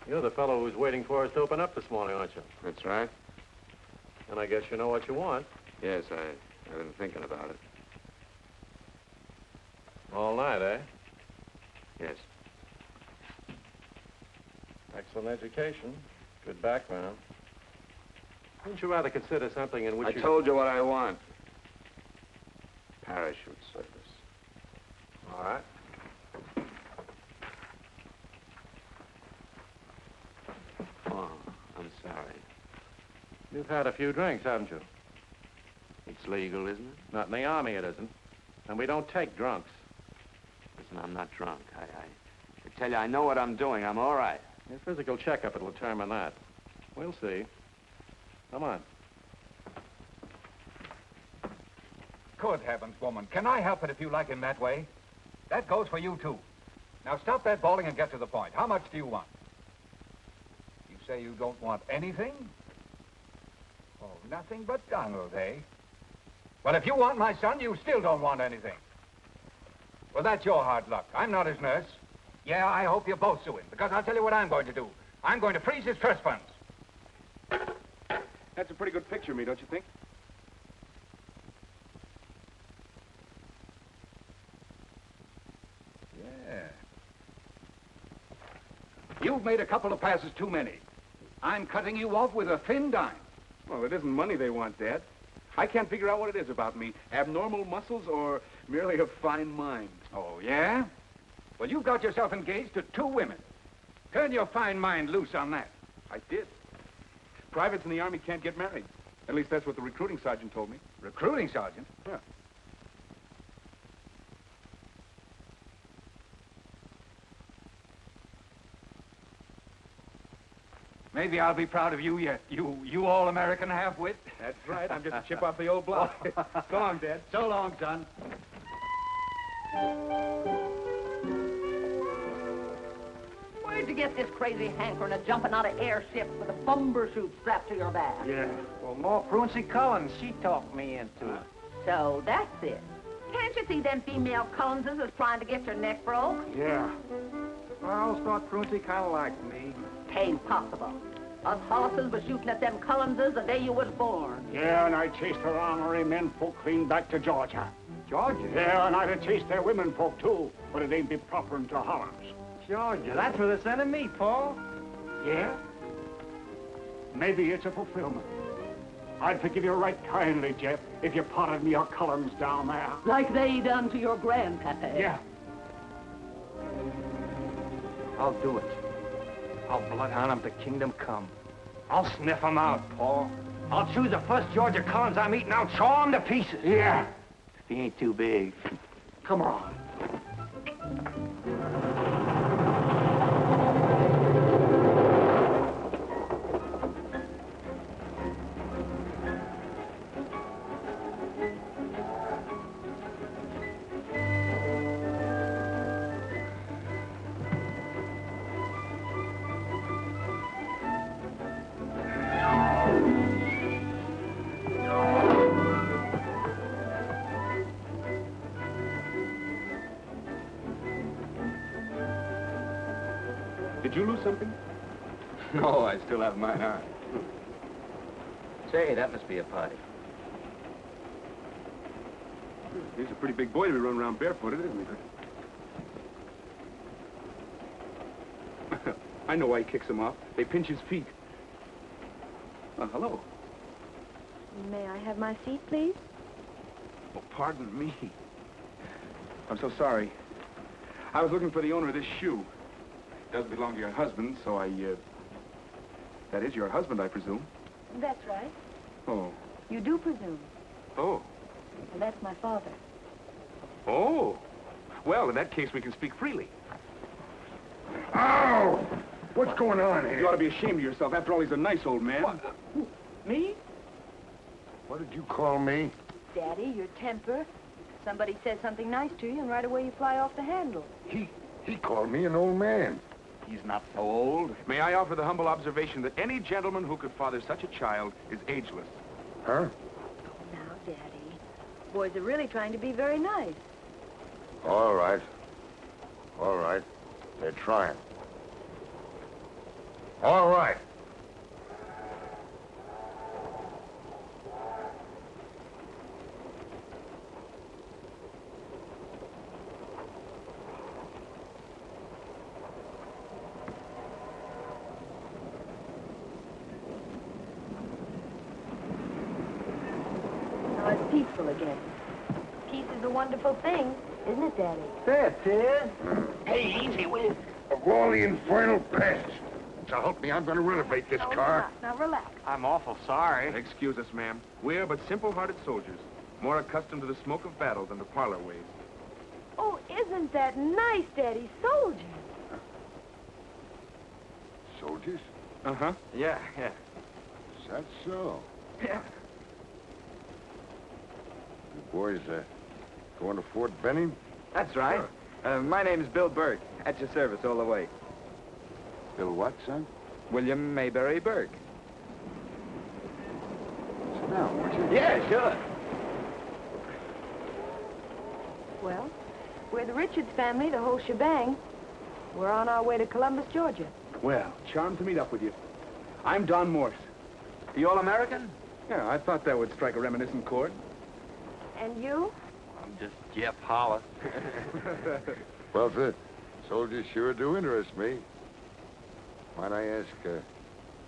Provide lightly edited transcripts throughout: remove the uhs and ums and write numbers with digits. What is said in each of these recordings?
You're the fellow who's waiting for us to open up this morning, aren't you? That's right. And I guess you know what you want. Yes, I've been thinking about it. All night, eh? Yes. Excellent education. Good background. Wouldn't you rather consider something in which I told you what I want. Parachute service. All right. Oh, I'm sorry. You've had a few drinks, haven't you? It's legal, isn't it? Not in the Army, it isn't. And we don't take drunks. Listen, I'm not drunk. I tell you, I know what I'm doing. I'm all right. Your physical checkup will determine that. We'll see. Come on. Good heavens, woman. Can I help it if you like him that way? That goes for you, too. Now, stop that bawling and get to the point. How much do you want? You say you don't want anything? Oh, nothing but Donald, eh? Well, if you want my son, you still don't want anything. Well, that's your hard luck. I'm not his nurse. Yeah, I hope you both sue him, because I'll tell you what I'm going to do. I'm going to freeze his trust funds. That's a pretty good picture of me, don't you think? Yeah. You've made a couple of passes too many. I'm cutting you off with a thin dime. Well, it isn't money they want, Dad. I can't figure out what it is about me. Abnormal muscles or merely a fine mind. Oh, yeah? Well, you've got yourself engaged to 2 women. Turn your fine mind loose on that. I did. Privates in the Army can't get married. At least that's what the recruiting sergeant told me. Recruiting sergeant? Yeah. Maybe I'll be proud of you yet. You all-American half-wit. That's right. I'm just a chip off the old block. So long, Dad. So long, son. Where'd you get this crazy hankering of jumping out of airships with a bomber chute strapped to your back? Yeah. Well, more Pruncy Collins, she talked me into it. So that's it. Can't you see them female Collinses is trying to get your neck broke? Yeah. Well, I always thought Pruncy kind of liked me. Tain't possible. Us horses was shooting at them Collinses the day you was born. Yeah, and I chased her armory men folk clean back to Georgia. Georgia? Yeah, and I'd have chased their women folk, too, but it ain't be proper into Hollands. Georgia, that's where they're sending me, Paul. Yeah? Maybe it's a fulfillment. I'd forgive you right kindly, Jeff, if you potted me your columns down there. Like they done to your grandpapa. Yeah. I'll do it. I'll bloodhound him to kingdom come. I'll sniff him out, Paul. I'll choose the first Georgia Collins I meet and I'll chaw him to pieces. Yeah. If he ain't too big. Come on. Did you lose something? No, I still have mine on. Say, that must be a party. He's a pretty big boy to be running around barefooted, isn't he? I know why he kicks them off. They pinch his feet. Well, hello. May I have my seat, please? Oh, pardon me. I'm so sorry. I was looking for the owner of this shoe. It does belong to your husband, so that is your husband, I presume. That's right. Oh. You do presume. Oh. Well, that's my father. Oh. Well, in that case, we can speak freely. Ow! What's going on here? You ought to be ashamed of yourself. After all, he's a nice old man. What? Me? What did you call me? Daddy, your temper. Somebody says something nice to you, and right away you fly off the handle. He called me an old man. He's not so old. May I offer the humble observation that any gentleman who could father such a child is ageless? Huh? Now, Daddy, boys are really trying to be very nice. All right. All right. They're trying. All right. Now it's peaceful again. Peace is a wonderful thing, isn't it, Daddy? That's it. Hey, easy with it. Of all the infernal pests. So help me, I'm going to renovate this No, car. Now, relax. I'm awful sorry. Excuse us, ma'am. We're but simple-hearted soldiers, more accustomed to the smoke of battle than the parlor ways. Oh, isn't that nice, Daddy? Soldiers. Soldiers? Uh-huh. Yeah. Is that so? Yeah. You boys, going to Fort Benning? That's right. My name's Bill Burke. At your service all the way. Bill what, son? William Mayberry Burke. Sit down, won't you? Yeah, sure. Well, we're the Richards family, the whole shebang. We're on our way to Columbus, Georgia. Well, charmed to meet up with you. I'm Don Morse. The All-American? Yeah, I thought that would strike a reminiscent chord. And you? I'm just Jeff Hollis. Well, the soldiers sure do interest me. Might I ask,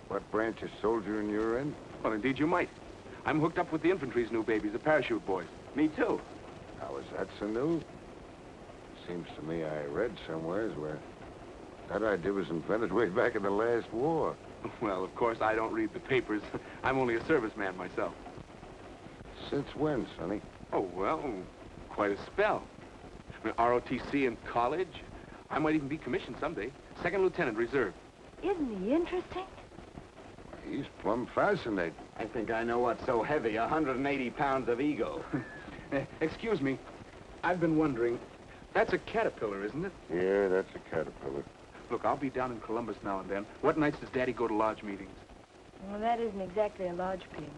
what branch of soldiering you're in? Well, indeed you might. I'm hooked up with the infantry's new babies, the parachute boys. Me too. How is that so new? Seems to me I read somewheres where that idea was invented way back in the last war. Well, of course, I don't read the papers. I'm only a serviceman myself. Since when, Sonny? Oh, well, quite a spell. I mean, ROTC in college. I might even be commissioned someday. Second lieutenant, reserve. Isn't he interesting? He's plumb fascinating. I think I know what's so heavy, 180 pounds of ego. Excuse me. I've been wondering. That's a caterpillar, isn't it? Yeah, that's a caterpillar. Look, I'll be down in Columbus now and then. What nights does Daddy go to lodge meetings? Well, that isn't exactly a lodge pig.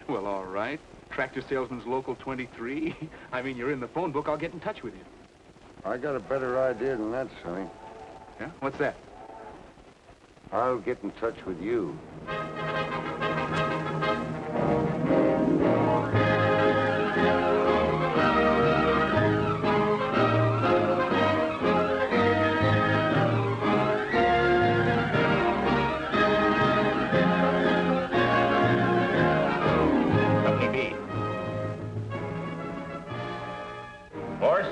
Well, all right. Tractor Salesman's Local 23. I mean, you're in the phone book. I'll get in touch with you. I got a better idea than that, Sonny. Yeah? What's that? I'll get in touch with you. Horse.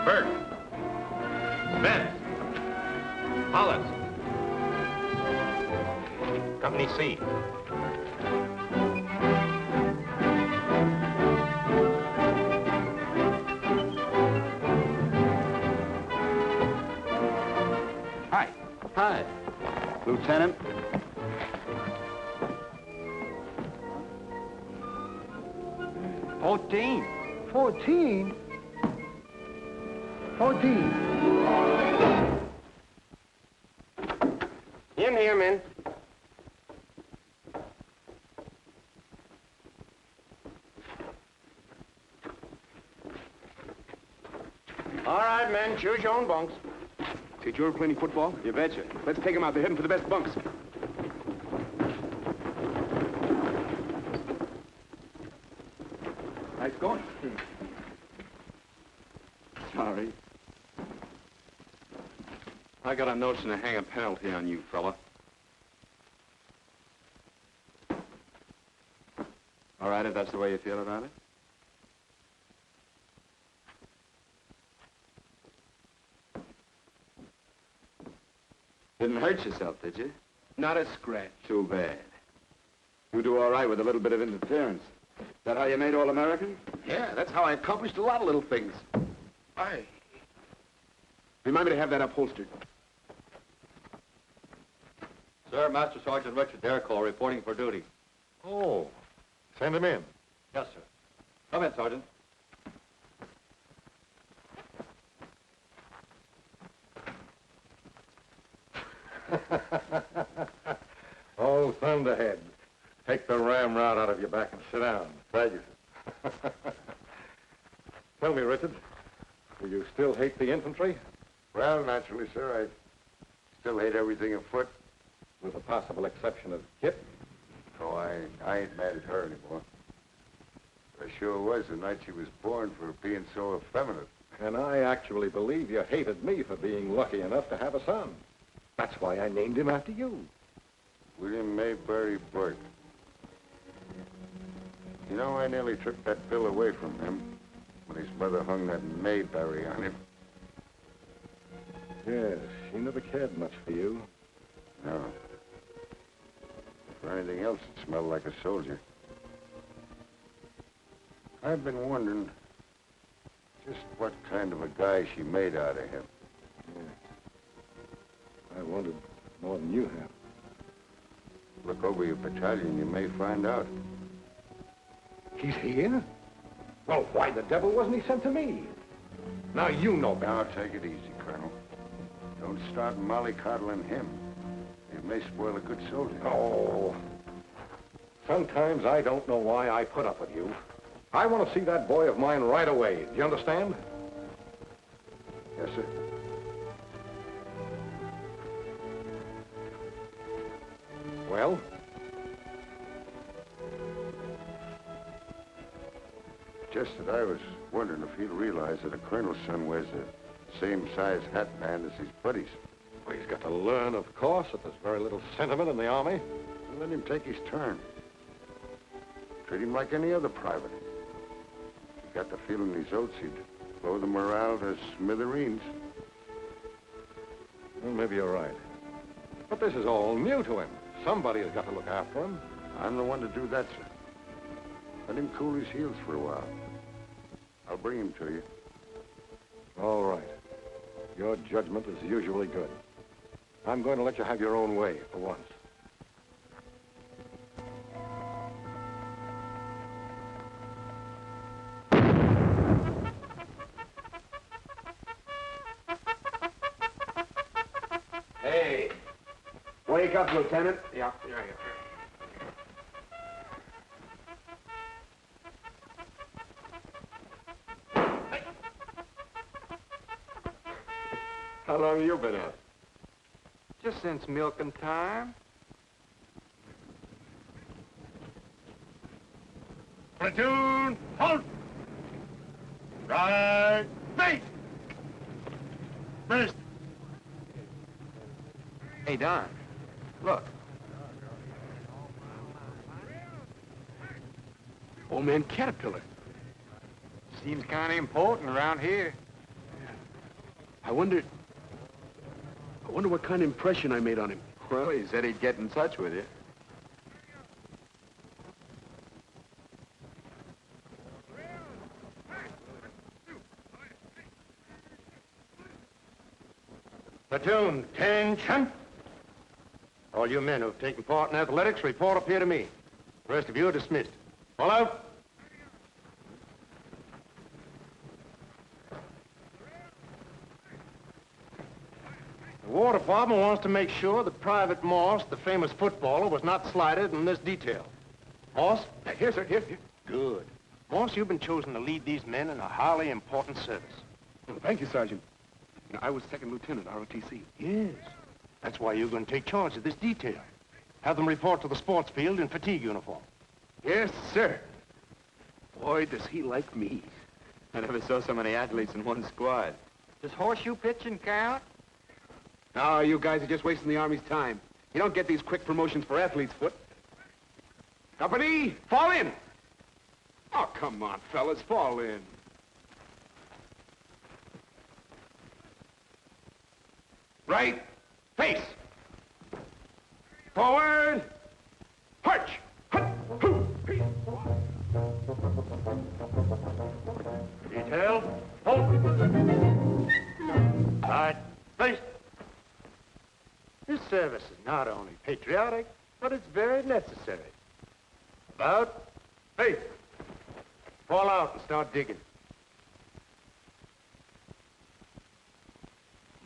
Burke. Spence. Hollis. Company C. Hi. Hi. Lieutenant. $14. 14? 14. In here, men. All right, men, choose your own bunks. Did you ever play any football? You betcha. Let's take them out. They're heading for the best bunks. Nice going. Sorry. I got a notion to hang a penalty on you, fella. All right, if that's the way you feel about it. Didn't hurt yourself, did you? Not a scratch. Too bad. You do all right with a little bit of interference. Is that how you made All-American? Yeah, that's how I accomplished a lot of little things. Remind me to have that upholstered. Sir, Master Sergeant Richard Dercall reporting for duty. Oh, send him in. Yes, sir. Come in, Sergeant. Oh, thunderhead. Take the ramrod out of your back and sit down. Thank you, sir. Tell me, Richard, do you still hate the infantry? Well, naturally, sir, I still hate everything afoot. With the possible exception of Kit? Oh, I ain't mad at her anymore. I sure was the night she was born for being so effeminate. And I actually believe you hated me for being lucky enough to have a son. That's why I named him after you. William Mayberry Burke. You know, I nearly took that bill away from him when his mother hung that Mayberry on him. Yes, she never cared much for you. No. For anything else, it smelled like a soldier. I've been wondering just what kind of a guy she made out of him. Yeah. I wondered more than you have. Look over your battalion, you may find out. He's here? Well, why the devil wasn't he sent to me? Now you know better. Now, take it easy, Colonel. Don't start mollycoddling him. It may spoil a good soldier. Oh. Sometimes I don't know why I put up with you. I want to see that boy of mine right away. Do you understand? Yes, sir. Well? Just that I was wondering if he'd realize that a colonel's son wears the same size hat band as his buddies. Well, he's got to learn, of course, that there's very little sentiment in the Army. And let him take his turn. Treat him like any other private. He got the feeling these oaths he'd blow the morale to smithereens. Well, maybe you're right. But this is all new to him. Somebody has got to look after him. I'm the one to do that, sir. Let him cool his heels for a while. I'll bring him to you. All right. Your judgment is usually good. I'm going to let you have your own way for once. Hey. Wake up, Lieutenant. Yeah. How long have you been out? Just since milking time. Platoon, halt! Right, face! First. Hey, Don, look. Old man Caterpillar. Seems kind of important around here. I wonder what kind of impression I made on him. Well, he said he'd get in touch with you. Platoon, attention. All you men who have taken part in athletics, report up here to me. The rest of you are dismissed. All out. The War Department wants to make sure that Private Morse, the famous footballer, was not slighted in this detail. Morse? Here, sir, here. Good. Morse, you've been chosen to lead these men in a highly important service. Well, thank you, Sergeant. I was second lieutenant, ROTC. Yes. That's why you're going to take charge of this detail. Have them report to the sports field in fatigue uniform. Yes, sir. Boy, does he like me. I never saw so many athletes in one squad. Does horseshoe pitching count? No, you guys are just wasting the Army's time. You don't get these quick promotions for athlete's foot. Company, fall in. Oh, come on, fellas, fall in. Right, face. Forward. March. Detail. Hold. Right. Face. This service is not only patriotic, but it's very necessary. About. Face. Fall out and start digging.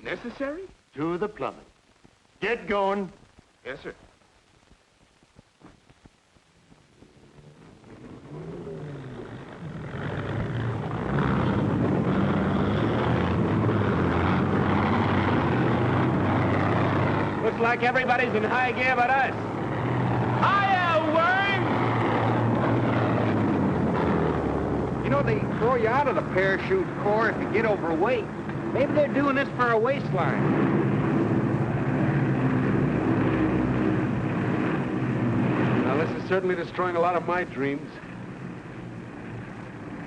Necessary? To the plumbing. Get going. Yes, sir. Looks like everybody's in high gear but us. Hiya, worm! You know, they throw you out of the parachute corps if you get overweight. Maybe they're doing this for a waistline. Now, this is certainly destroying a lot of my dreams.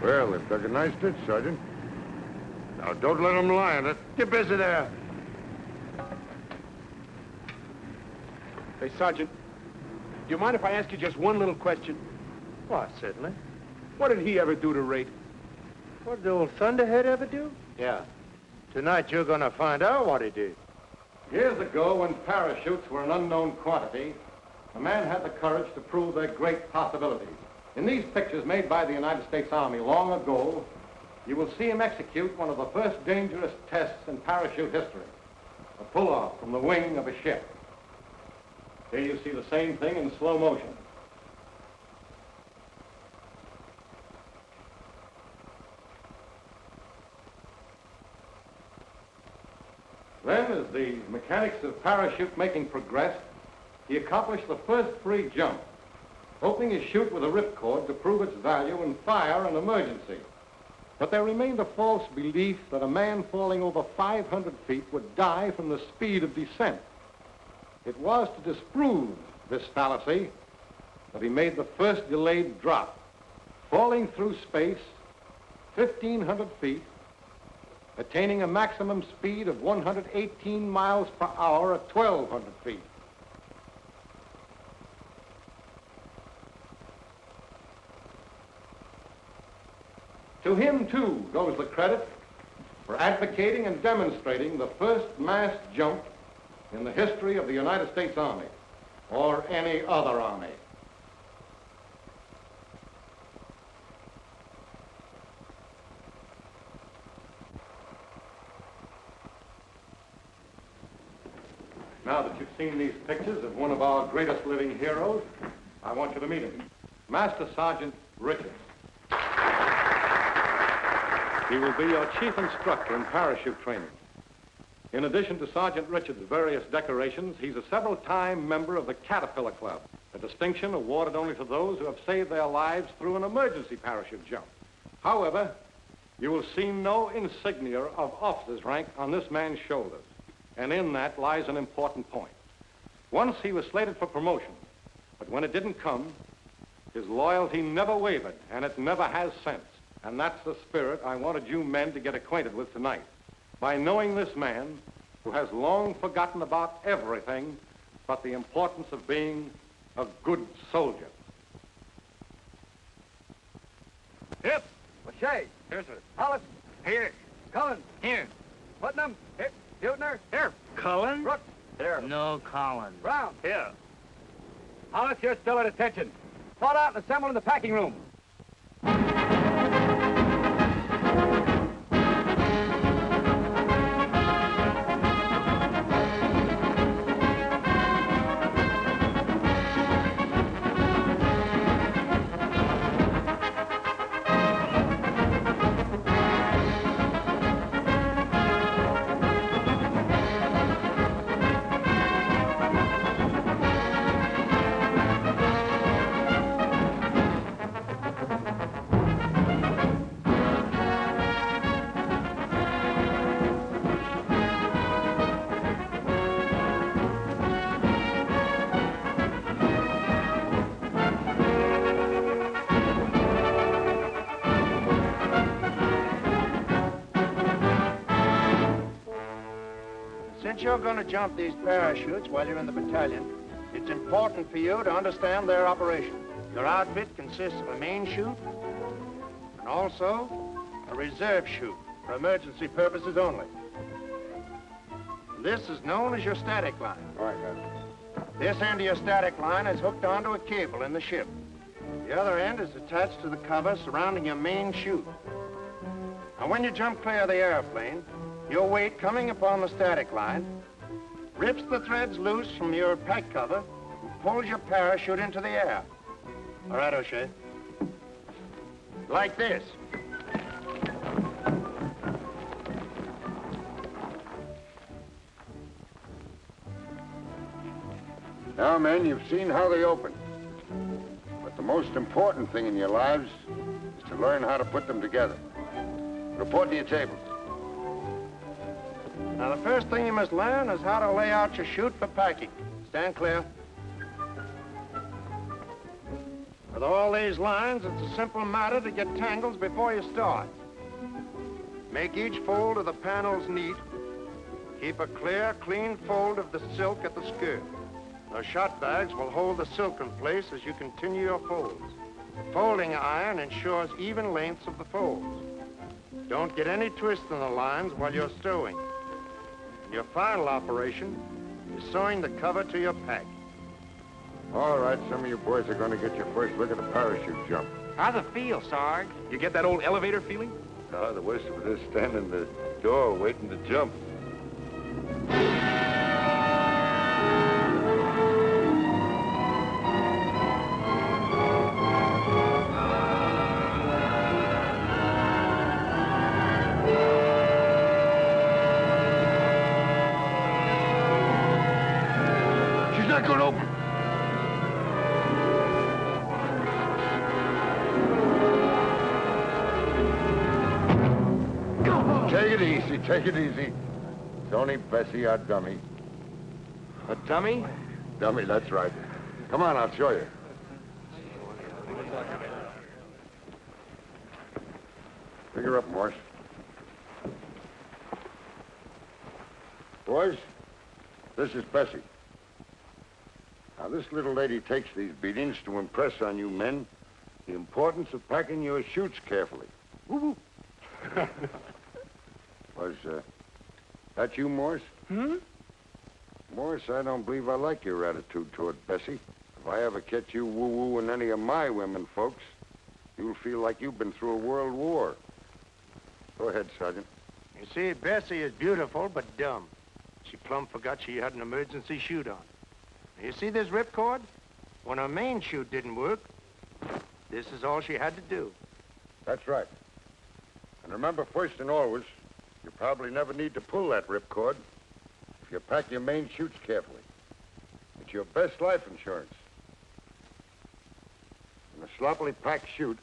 Well, they've dug a nice ditch, Sergeant. Now, don't let them lie in it. Get busy there. Hey, Sergeant, do you mind if I ask you just one little question? Why, certainly. What did he ever do to Rate? What did old Thunderhead ever do? Yeah. Tonight you're gonna find out what he did. Years ago, when parachutes were an unknown quantity, a man had the courage to prove their great possibilities. In these pictures made by the United States Army long ago, you will see him execute one of the first dangerous tests in parachute history, a pull-off from the wing of a ship. Here you see the same thing in slow motion. Then, as the mechanics of parachute making progressed, he accomplished the first free jump, opening his chute with a ripcord to prove its value in fire and emergency. But there remained a false belief that a man falling over 500 feet would die from the speed of descent. It was to disprove this fallacy that he made the first delayed drop, falling through space 1,500 feet, attaining a maximum speed of 118 miles per hour at 1,200 feet. To him, too, goes the credit for advocating and demonstrating the first mass jump in the history of the United States Army, or any other army. Now that you've seen these pictures of one of our greatest living heroes, I want you to meet him, Master Sergeant Richards. He will be your chief instructor in parachute training. In addition to Sergeant Richards' various decorations, he's a several-time member of the Caterpillar Club, a distinction awarded only to those who have saved their lives through an emergency parachute jump. However, you will see no insignia of officer's rank on this man's shoulders, and in that lies an important point. Once he was slated for promotion, but when it didn't come, his loyalty never wavered, and it never has since. And that's the spirit I wanted you men to get acquainted with tonight. By knowing this man, who has long forgotten about everything but the importance of being a good soldier. Hip. Lachey. Here, sir. Hollis. Here. Cullen. Here. Putnam. Hip. Butner. Here. Cullen? Brooks. Here. No, Collins. Brown. Here. Hollis, you're still at attention. Fall out and assemble in the packing room. Since you're going to jump these parachutes while you're in the battalion, it's important for you to understand their operation. Your outfit consists of a main chute and also a reserve chute for emergency purposes only. This is known as your static line. All right, man. This end of your static line is hooked onto a cable in the ship. The other end is attached to the cover surrounding your main chute. Now, when you jump clear of the airplane, your weight coming upon the static line rips the threads loose from your pack cover and pulls your parachute into the air. All right, O'Shea. Like this. Now, men, you've seen how they open. But the most important thing in your lives is to learn how to put them together. Report to your tables. Now, the first thing you must learn is how to lay out your chute for packing. Stand clear. With all these lines, it's a simple matter to get tangles before you start. Make each fold of the panels neat. Keep a clear, clean fold of the silk at the skirt. Those shot bags will hold the silk in place as you continue your folds. The folding iron ensures even lengths of the folds. Don't get any twist in the lines while you're sewing. Your final operation is sewing the cover to your pack. All right, some of you boys are going to get your first look at the parachute jump. How's it feel, Sarge? You get that old elevator feeling? No, the worst of it is standing in the door waiting to jump. She's not going to open. Take it easy, take it easy. It's only Bessie, our dummy. A dummy? Dummy, that's right. Come on, I'll show you. Pick her up, Morse. Boys, this is Bessie. Now, this little lady takes these beatings to impress on you men the importance of packing your chutes carefully. Woo-woo. Was that you, Morse? Hmm? Morse, I don't believe I like your attitude toward Bessie. If I ever catch you woo-wooing any of my women folks, you'll feel like you've been through a world war. Go ahead, Sergeant. You see, Bessie is beautiful but dumb. She plumb forgot she had an emergency chute on. You see this ripcord? When her main chute didn't work, this is all she had to do. That's right. And remember, first and always, you probably never need to pull that ripcord if you pack your main chutes carefully. It's your best life insurance. And a sloppily packed chute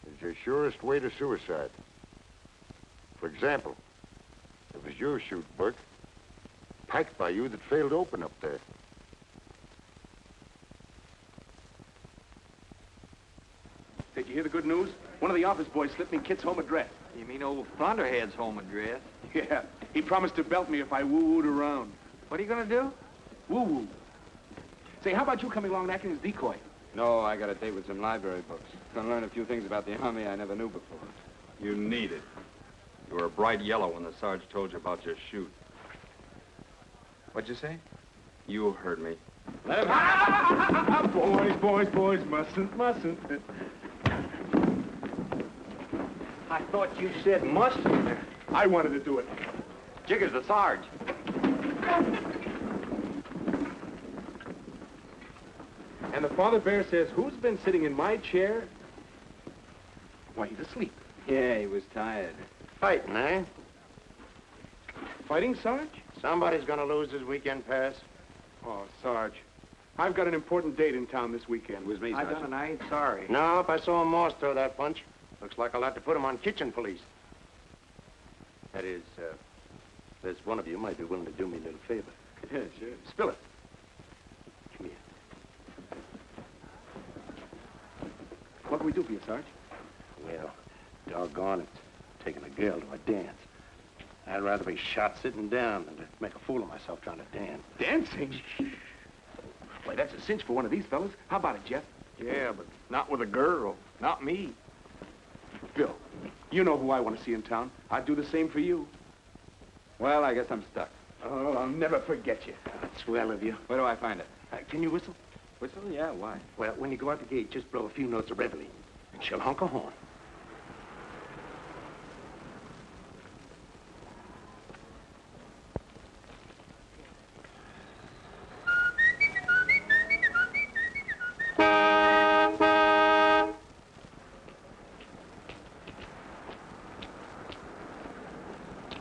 is your surest way to suicide. For example, it was your chute, Burke, packed by you that failed to open up there. Did you hear the good news? One of the office boys slipped me Kit's home address. You mean old Thunderhead's home address? Yeah, he promised to belt me if I woo-wooed around. What are you gonna do? Woo-woo. Say, how about you coming along and acting as decoy? No, I got a date with some library books. Gonna learn a few things about the Army I never knew before. You need it. You were a bright yellow when the Sarge told you about your chute. What'd you say? You heard me. Let him... Boys, mustn't. I thought you said mustn't. I wanted to do it. Jigger's the Sarge. And the father bear says, who's been sitting in my chair? Why, he's asleep. Yeah, he was tired. Fighting, eh? Fighting, Sarge? Somebody's gonna lose his weekend pass. Oh, Sarge, I've got an important date in town this weekend. It was me, I Sergeant. done and I ain't sorry. No, if I saw Morse throw that punch, looks like I'll have to put him on kitchen police. That is, there's one of you might be willing to do me a little favor. Yeah, sure. Spill it. Come here. What can we do for you, Sarge? Well, doggone it. Taking a girl to a dance. I'd rather be shot sitting down than to make a fool of myself trying to dance. Dancing? Why, that's a cinch for one of these fellas. How about it, Jeff? Yeah, but not with a girl. Not me. Bill, you know who I want to see in town. I'd do the same for you. Well, I guess I'm stuck. Oh, I'll never forget you. That's swell of you. Where do I find it? Can you whistle? Whistle? Yeah, why? Well, when you go out the gate, just blow a few notes of reveille, and she'll honk a horn.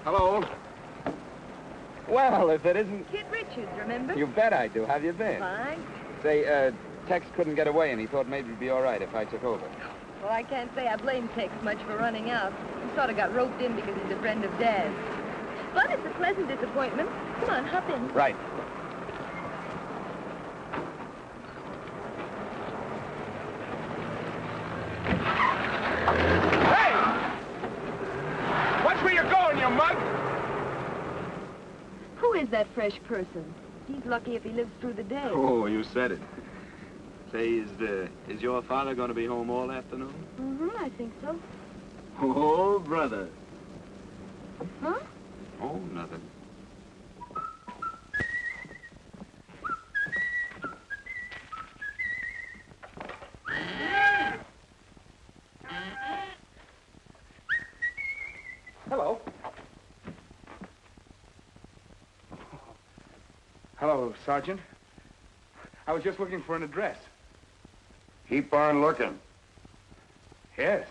Hello. Well, if it isn't... Kid Richards, remember? You bet I do. How have you been? Fine. Say, Tex couldn't get away, and he thought maybe it'd be all right if I took over. Well, I can't say I blame Tex much for running out. He sort of got roped in because he's a friend of Dad's. But it's a pleasant disappointment. Come on, hop in. Right. Watch where you're going, you mug! Who is that fresh person? He's lucky if he lives through the day. Oh, you said it. Say, is your father going to be home all afternoon? Mm-hmm, I think so. Oh, brother. Huh? Oh, nothing. Hello. Hello, Sergeant. I was just looking for an address. Keep on looking. Yes.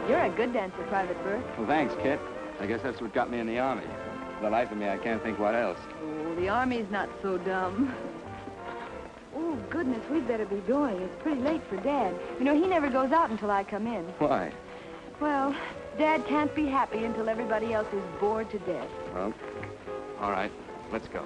You're a good dancer, Private Burke. Well, thanks, Kit. I guess that's what got me in the Army. For the life of me, I can't think what else. Oh, the Army's not so dumb. Oh, goodness, we'd better be going. It's pretty late for Dad. You know, he never goes out until I come in. Why? Well, Dad can't be happy until everybody else is bored to death. Well, all right. Let's go.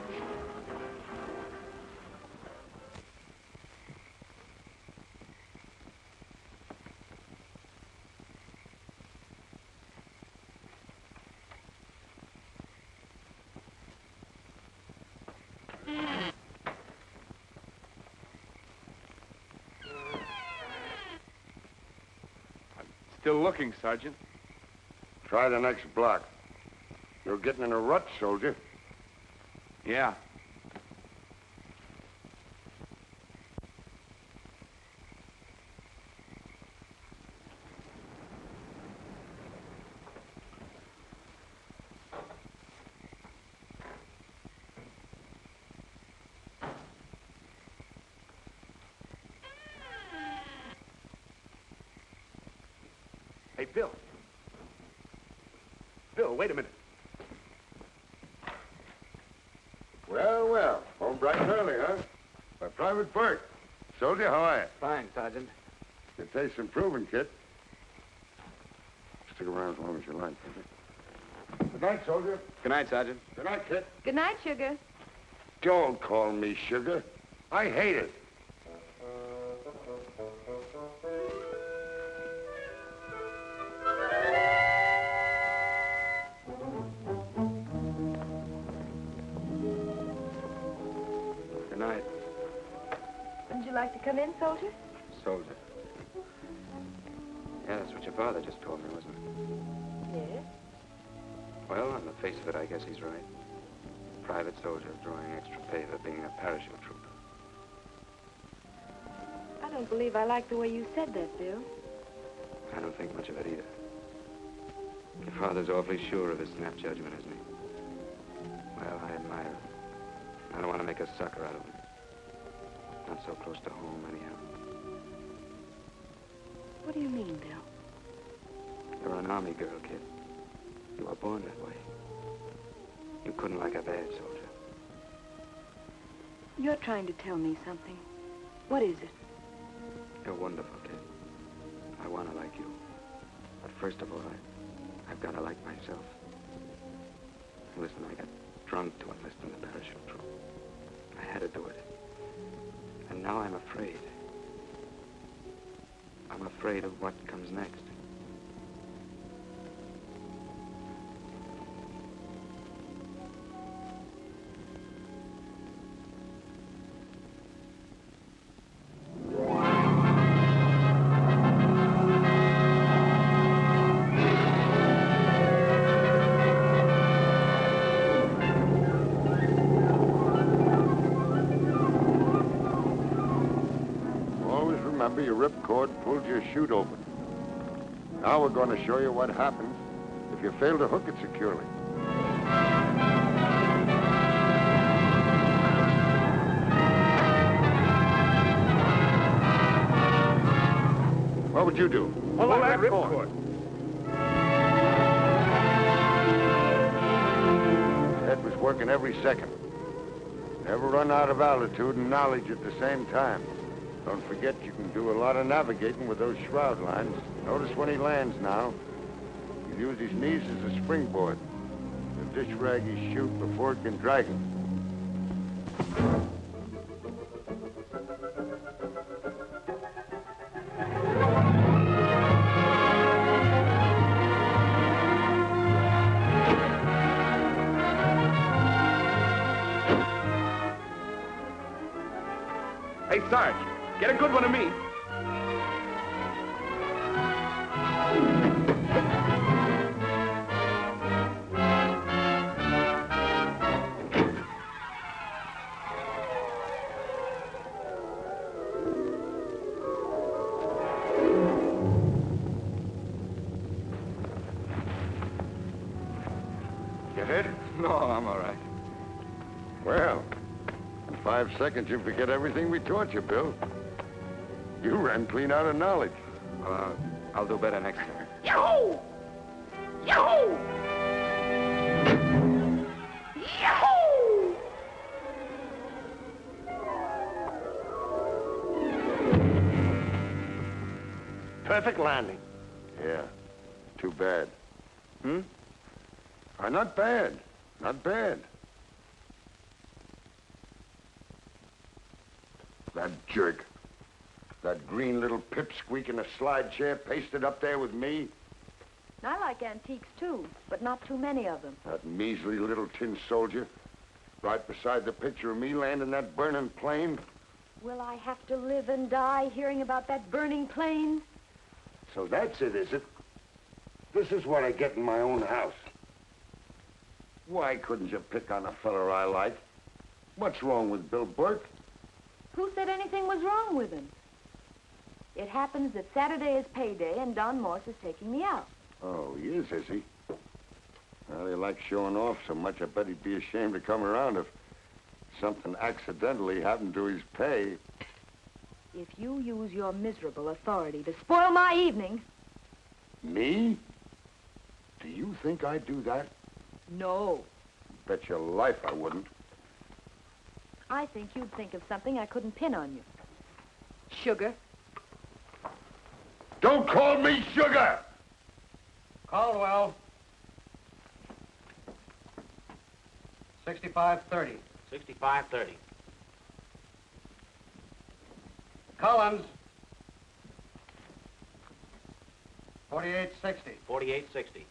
Still looking, Sergeant. Try the next block. You're getting in a rut, soldier. Yeah. Hey, Bill. Bill, wait a minute. Well, well. Home bright and early, huh? By Private Burke. Soldier, how are you? Fine, Sergeant. Your taste's improving, kid. Stick around as long as you like. Good night, soldier. Good night, Sergeant. Good night, kid. Good night, Sugar. Don't call me sugar. I hate it. Good night, Would you like to come in, soldier? soldier. Yeah, that's what your father just told me, wasn't it? Yes. Well, on the face of it, I guess he's right. Private soldier drawing extra pay for being a parachute trooper. I don't believe I like the way you said that, Bill. I don't think much of it either. Your father's awfully sure of his snap judgment, isn't he? Well, I admire him. I don't want to make a sucker out of him. Not so close to home, anyhow. What do you mean, Bill? You're an Army girl, kid. You were born that way. You couldn't like a bad soldier. You're trying to tell me something. What is it? You're wonderful, kid. I want to like you. But first of all, I've got to like myself. Listen, I got drunk to enlist in the parachute troop. I had to do it. And now I'm afraid. I'm afraid of what comes next. Remember, your ripcord pulled your chute open. Now we're going to show you what happens if you fail to hook it securely. What would you do? Pull that ripcord. Head was working every second. Never run out of altitude and knowledge at the same time. Don't forget you can do a lot of navigating with those shroud lines. Notice when he lands now, he'll use his knees as a springboard. He'll dish rag his chute before it can drag him. Hey, Sarge, get a good one of me. You hit? No, I'm all right. Well, in 5 seconds you forget everything we taught you, Bill. You ran clean out of knowledge. Well, I'll do better next time. Yahoo! Yahoo! Yahoo! Perfect landing. Yeah, too bad. Not bad. Not bad. That jerk. That green little pipsqueak in a slide chair pasted up there with me. I like antiques, too, but not too many of them. That measly little tin soldier. Right beside the picture of me landing that burning plane. Will I have to live and die hearing about that burning plane? So that's it, is it? This is what I get in my own house. Why couldn't you pick on a fella I like? What's wrong with Bill Burke? Who said anything was wrong with him? It happens that Saturday is payday and Don Morse is taking me out. Oh, he is he? Well, he likes showing off so much, I bet he'd be ashamed to come around if something accidentally happened to his pay. If you use your miserable authority to spoil my evening... Me? Do you think I'd do that? No. Bet your life I wouldn't. I think you'd think of something I couldn't pin on you. Sugar. Don't call me Sugar! Caldwell. 6530. 6530. Collins. 4860. 4860.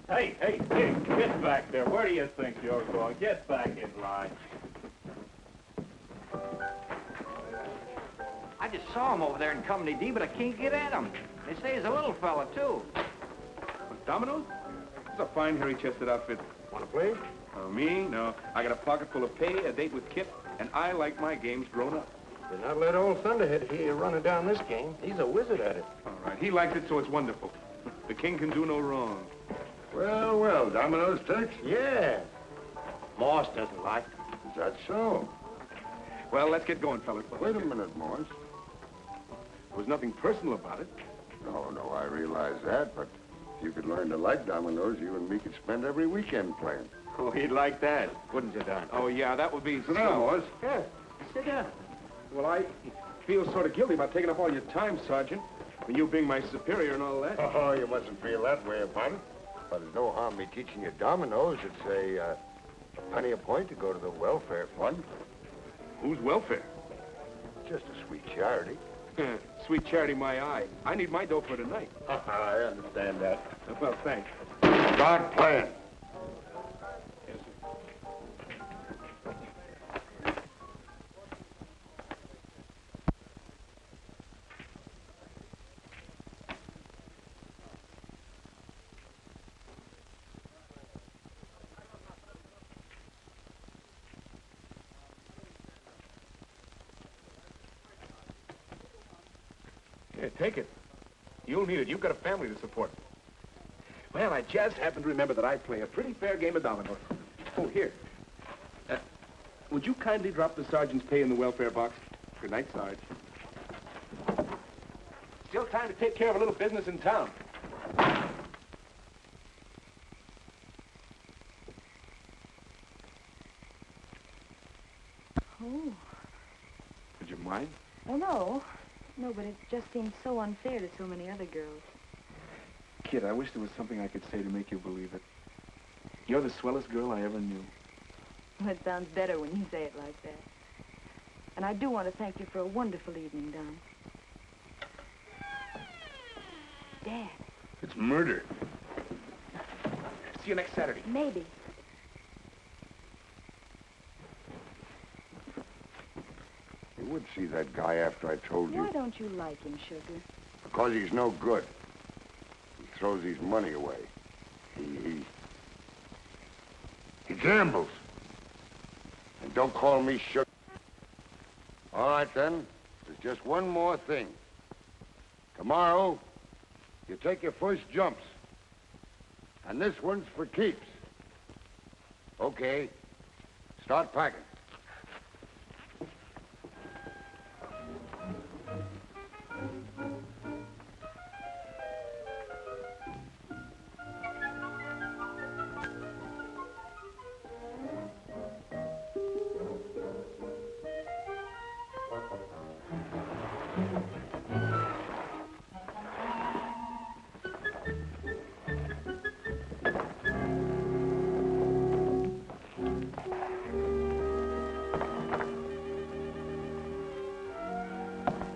Hey, get back there. Where do you think you're going? Get back in line. I just saw him over there in Company D, but I can't get at him. They say he's a little fella, too. Domino's? It's a fine hairy-chested outfit. Want to play? Oh, me? No. I got a pocket full of pay, a date with Kip, and I like my games grown up. Do not let old Thunderhead hear you running down this game. He's a wizard at it. All right. He likes it, so it's wonderful. The king can do no wrong. Well, well, Domino's Tex. Yeah. Morse doesn't like it. Is that so? Well, let's get going, fellas. Wait a minute, Morse. There was nothing personal about it. No, I realize that, but if you could learn to like Domino's, you and me could spend every weekend playing. Oh, he'd like that, wouldn't you, Don? Oh, yeah, that would be... Sit down, boys. Yeah, sit down. Well, I feel sort of guilty about taking up all your time, Sergeant. And you being my superior and all that. Oh, you mustn't feel that way about it. But there's no harm me teaching you dominoes. It's a penny a point to go to the welfare fund. Who's welfare? Just a sweet charity. Sweet charity, my eye. I need my dough for tonight. I understand that. Well, thanks. Start playing. Here, take it. You'll need it. You've got a family to support. Well, I just happened to remember that I play a pretty fair game of dominoes. Oh, here. Would you kindly drop the sergeant's pay in the welfare box? Good night, Sarge. Still time to take care of a little business in town. Oh. Would you mind? Well, no. No, but it just seems so unfair to so many other girls. Kid, I wish there was something I could say to make you believe it. You're the swellest girl I ever knew. Well, it sounds better when you say it like that. And I do want to thank you for a wonderful evening, Don. Dad. It's murder. See you next Saturday. Maybe. You would see that guy after I told you. Why don't you like him, Sugar? Because he's no good. He throws his money away. He gambles. And don't call me sugar. All right, then. There's just one more thing. Tomorrow, you take your first jumps. And this one's for keeps. Okay. Start packing.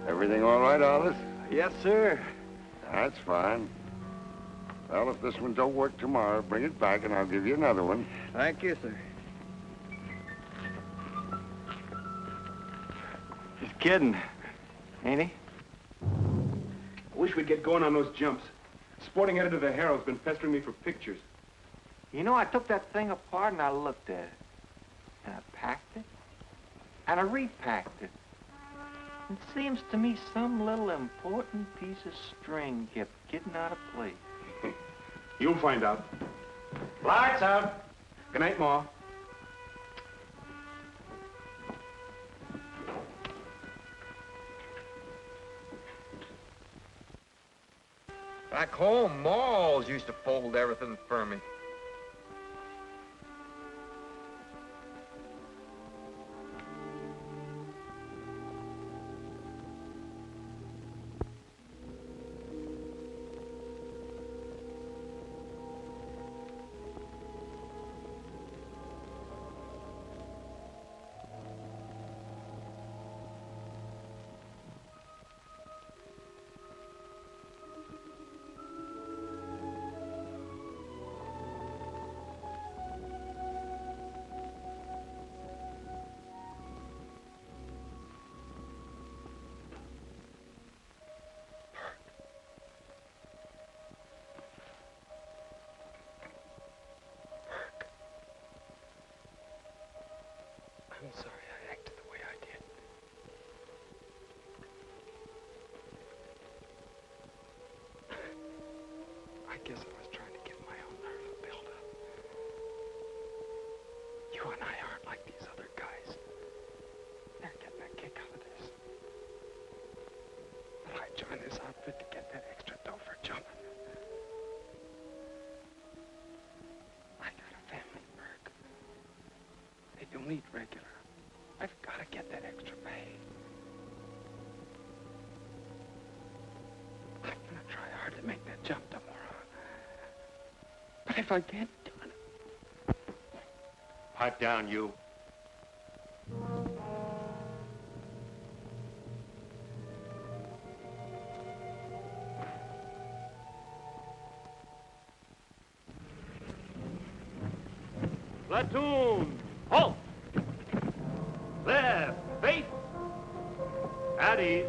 Everything all right, Alice? Yes, sir. That's fine. Well, if this one don't work tomorrow, bring it back and I'll give you another one. Thank you, sir. He's kidding, ain't he? I wish we'd get going on those jumps. Sporting editor of the Herald's been pestering me for pictures. You know, I took that thing apart and I looked at it. And I packed it. And I repacked it. It seems to me some little important piece of string kept getting out of place. You'll find out. Lights out. Good night, Ma. Back home, Ma always used to fold everything for me. I'm sorry I acted the way I did. I guess I was trying to get my own nerve built up. You and I aren't like these other guys. They're getting a kick out of this. But I joined this outfit to get that extra dough for jumping. I got a family, Burke. eat regular. I've got to get that extra pay. I'm going to try hard to make that jump tomorrow. But if I can't do it... Pipe down, you. Platoon, halt! Left, face, at ease.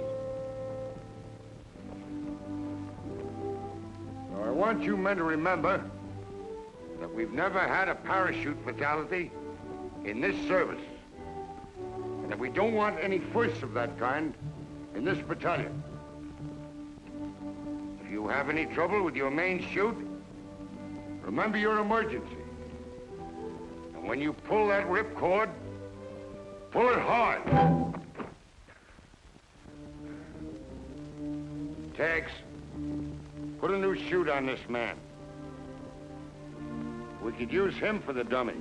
Now, I want you men to remember that we've never had a parachute fatality in this service, and that we don't want any firsts of that kind in this battalion. If you have any trouble with your main chute, remember your emergency. And when you pull that ripcord, pull it hard. Tex, put a new chute on this man. We could use him for the dummy.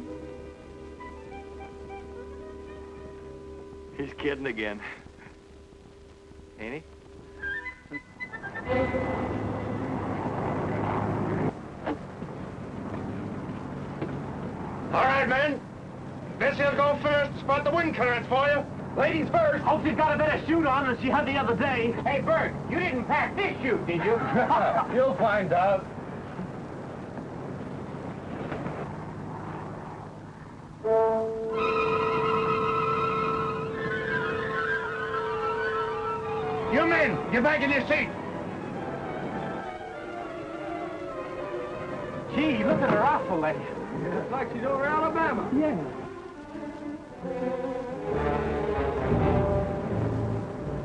He's kidding again. Ain't he? All right, men. Bessie'll go first. Spot the wind currents for you. Ladies first. Hope she's got a better chute on than she had the other day. Hey, Bert, you didn't pack this chute, did you? You'll find out. You men, get back in your seat. Gee, look at her awful lady. Looks like she's over Alabama. Yeah.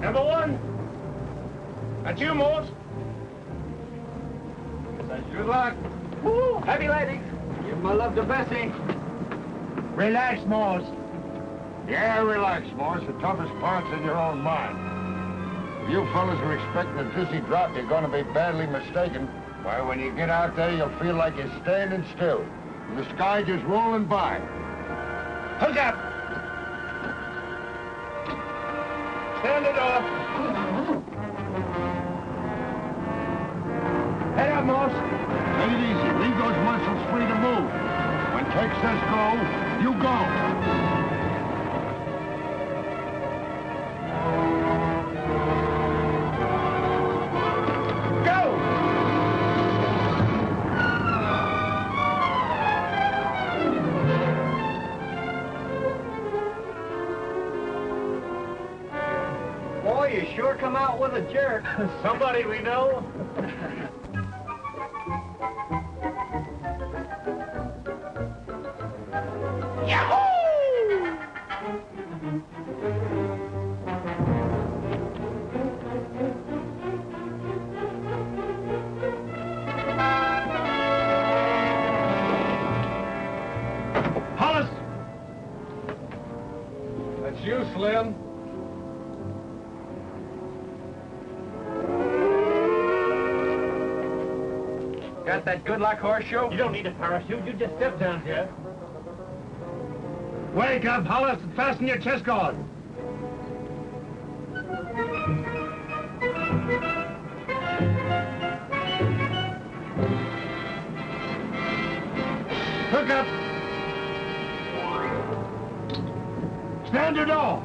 Number one. That's you, Morse. Good luck. Woo, heavy ladies. Give my love to Bessie. Relax, Morse. Yeah, relax, Morse. The toughest part's in your own mind. If you fellas are expecting a dizzy drop, you're going to be badly mistaken. Why, when you get out there, you'll feel like you're standing still. And the sky just rolling by. Hook up. Stand it off. Head up, Morse. Take it easy. Leave those muscles free to move. When Tex says go, you go. Boy, you sure come out with a jerk. Somebody we know. Hollis! That's you, Slim. Got that good luck horseshoe? You don't need a parachute. You just step down here. Wake up, Hollis, and fasten your chest guard. Hook up. Stand your door.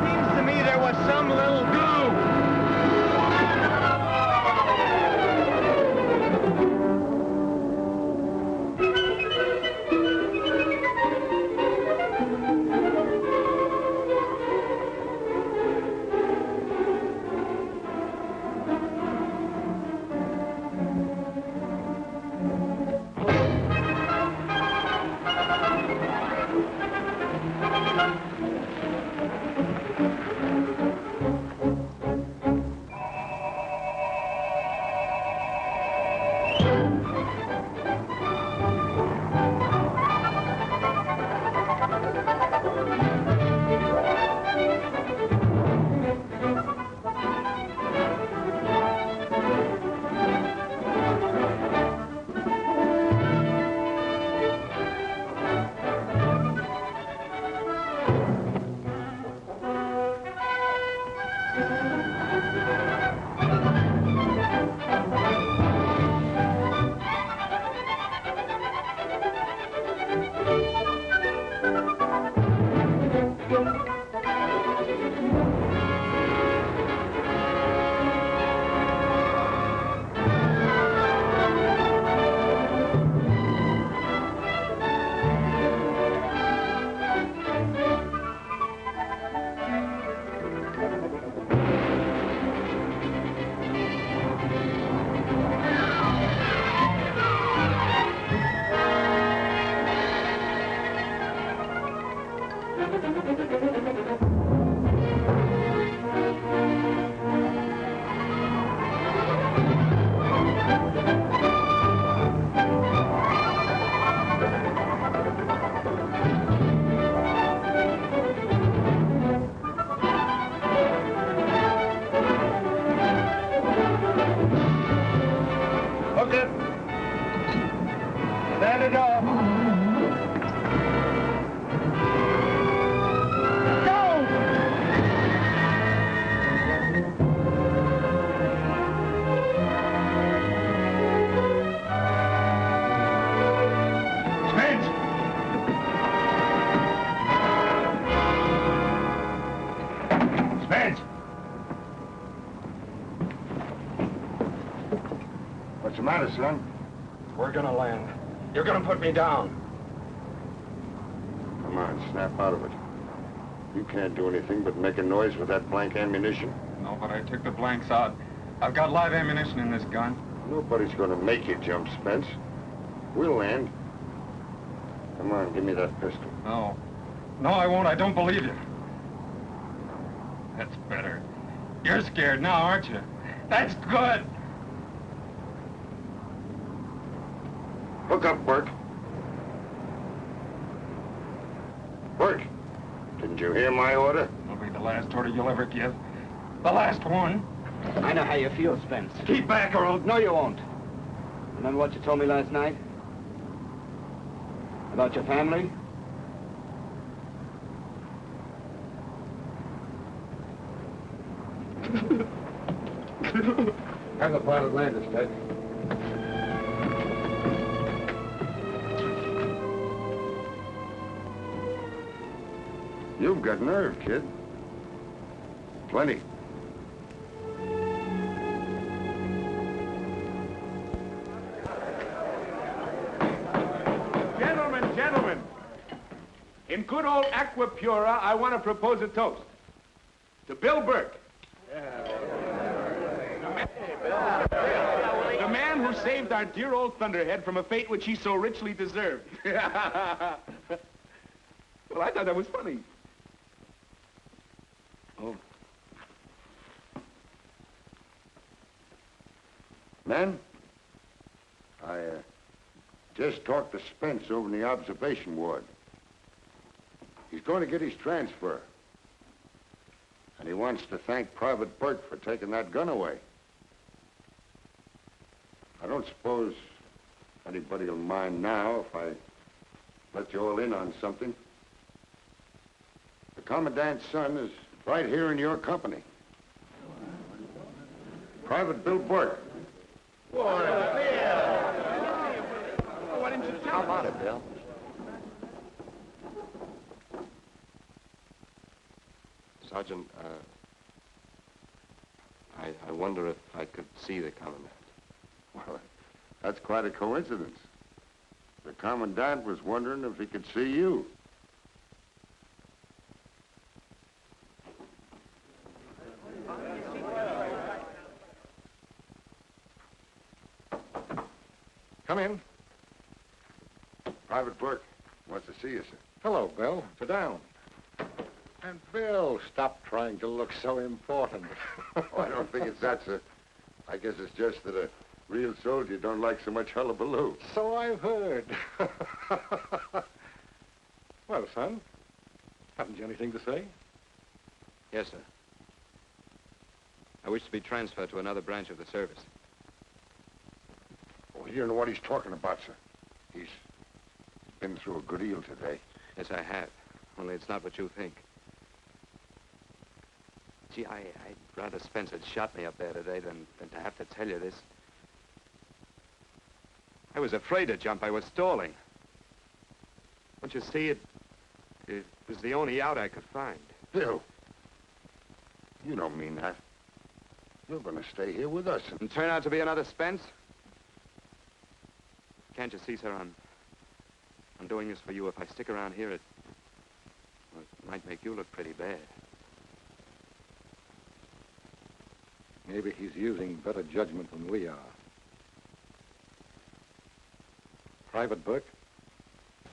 Seems to me there was some little... Go! Hook it. Stand it off. Spence! What's the matter, son? We're gonna land. You're gonna put me down. Come on, snap out of it. You can't do anything but make a noise with that blank ammunition. No, but I took the blanks out. I've got live ammunition in this gun. Nobody's gonna make you jump, Spence. We'll land. Come on, give me that pistol. No. No, I won't. I don't believe you. That's better. You're scared now, aren't you? That's good. Hook up, Burke. Burke, didn't you hear my order? It'll be the last order you'll ever give. The last one. I know how you feel, Spence. Keep back or I'll... No, you won't. Remember what you told me last night? About your family? Have the pilot land us, Ted. You've got nerve, kid. Plenty. Gentlemen. In good old Aquapura, I want to propose a toast. To Bill Burke. The man who saved our dear old Thunderhead from a fate which he so richly deserved. Well, I thought that was funny. Oh. Men, I just talked to Spence over in the observation ward. He's going to get his transfer. And he wants to thank Private Burke for taking that gun away. I don't suppose anybody will mind now if I let you all in on something. The Commandant's son is right here in your company. Private Bill Burke. Why didn't you tell How about it, Bill? Sergeant, I wonder if I could see the Commandant. Well, that's quite a coincidence. The Commandant was wondering if he could see you. Come in. Private Burke wants to see you, sir. Hello, Bill. Sit down. And Bill, stop trying to look so important. Oh, I don't think it's that, sir. I guess it's just that a real soldier don't like so much hullabaloo. So I've heard. Well, son, haven't you anything to say? Yes, sir. I wish to be transferred to another branch of the service. Oh, you don't know what he's talking about, sir. He's been through a good deal today. Yes, I have. Only it's not what you think. Gee, I'd rather Spence had shot me up there today than to have to tell you this. I was afraid to jump. I was stalling. Don't you see, it was the only out I could find. Bill, you don't mean that. You're going to stay here with us. And turn out to be another Spence? Can't you see, sir, I'm doing this for you. If I stick around here, it might make you look pretty bad. Maybe he's using better judgment than we are. Private Burke,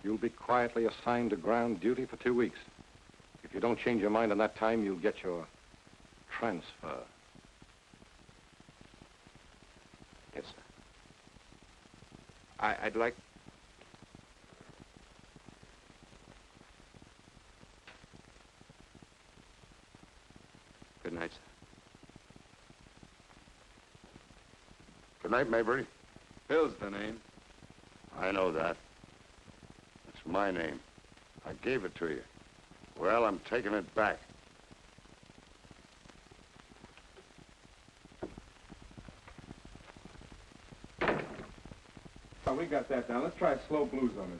you'll be quietly assigned to ground duty for 2 weeks. If you don't change your mind in that time, you'll get your transfer. Yes, sir. I'd like... Good night, sir. Good night, Maybury. Bill's the name. I know that. It's my name. I gave it to you. Well, I'm taking it back. Oh, we got that down. Let's try slow blues on it.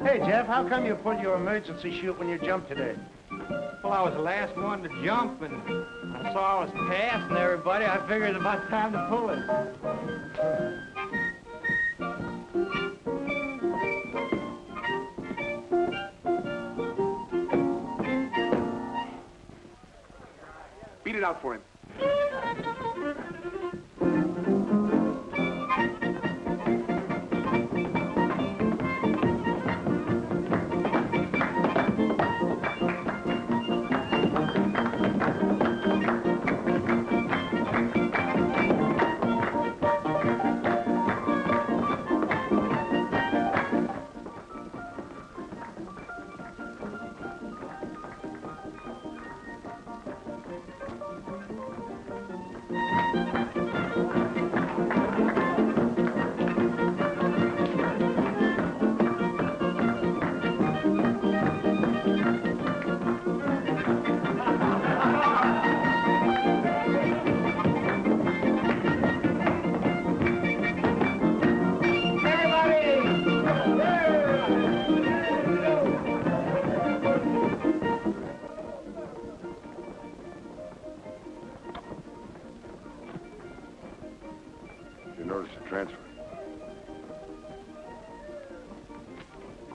Hey, Jeff, how come you put your emergency chute when you jumped today? Well, I was the last one to jump, and I saw I was passing everybody. I figured it was about time to pull it. Beat it out for him.